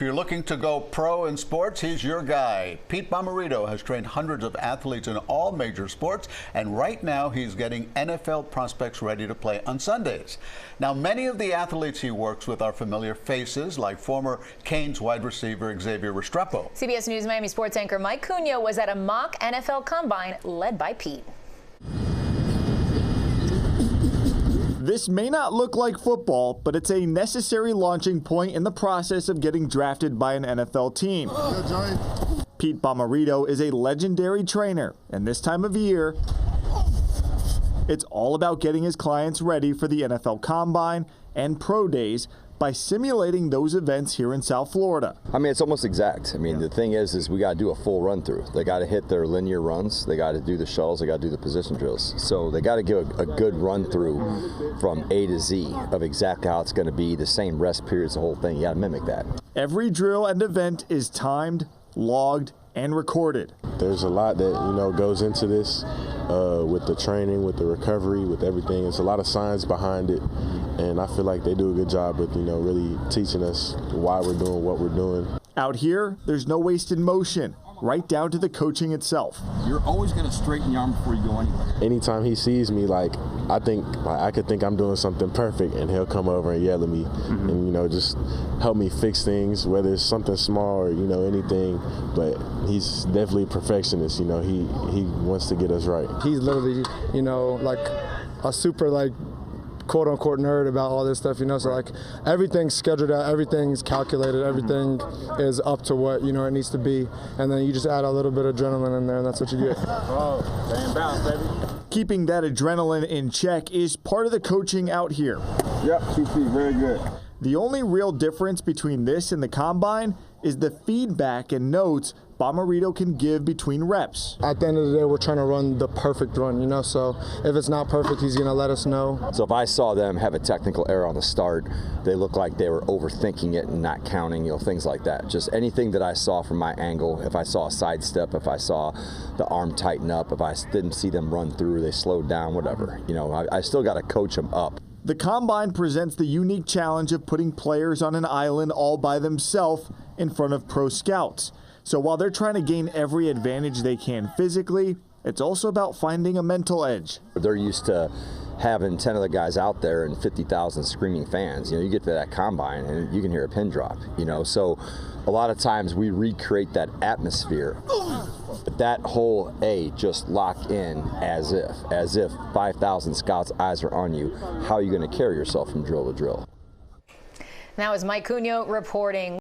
If you're looking to go pro in sports, he's your guy. Pete Bommarito has trained hundreds of athletes in all major sports, and right now he's getting NFL prospects ready to play on Sundays. Now, many of the athletes he works with are familiar faces, like former Canes wide receiver Xavier Restrepo. CBS News Miami sports anchor Mike Cunha was at a mock NFL combine led by Pete. This may not look like football, but it's a necessary launching point in the process of getting drafted by an NFL team. Pete Bommarito is a legendary trainer, and this time of year, it's all about getting his clients ready for the NFL Combine and Pro Days by simulating those events here in South Florida. I mean, it's almost exact. I mean, the thing is we got to do a full run through. They got to hit their linear runs. They got to do the shuttles. They got to do the position drills. So they got to give a good run through from A to Z of exactly how it's going to be, the same rest periods, the whole thing. You got to mimic that. Every drill and event is timed, logged, and recorded. There's a lot that, goes into this with the training, with the recovery, with everything. There's a lot of science behind it, and I feel like they do a good job with, really teaching us why we're doing what we're doing. Out here, there's no wasted motion, right down to the coaching itself. You're always going to straighten your arm before you go anywhere. Anytime he sees me, I could think I'm doing something perfect, and he'll come over and yell at me, and just help me fix things, whether it's something small or anything. But he's definitely a perfectionist. He wants to get us right. He's literally, like a super quote unquote nerd about all this stuff, so everything's scheduled out, everything's calculated, everything is up to what it needs to be, and then you just add a little bit of adrenaline in there, and that's what you get. Oh, stay in balance, baby. Keeping that adrenaline in check is part of the coaching out here. Yep, 2 feet, very good. The only real difference between this and the combine is the feedback and notes Bommarito can give between reps. At the end of the day, we're trying to run the perfect run, so if it's not perfect, he's going to let us know. So if I saw them have a technical error on the start, they looked like they were overthinking it and not counting, things like that. Just anything that I saw from my angle, if I saw a sidestep, if I saw the arm tighten up, if I didn't see them run through, they slowed down, whatever. I still got to coach them up. The Combine presents the unique challenge of putting players on an island all by themselves in front of pro scouts. So while they're trying to gain every advantage they can physically, it's also about finding a mental edge. They're used to having 10 of the guys out there and 50,000 screaming fans. You get to that combine and you can hear a pin drop, So a lot of times we recreate that atmosphere, but that whole just locked in as if 5,000 scouts' eyes are on you. How are you going to carry yourself from drill to drill? Now is Mike Cunha reporting.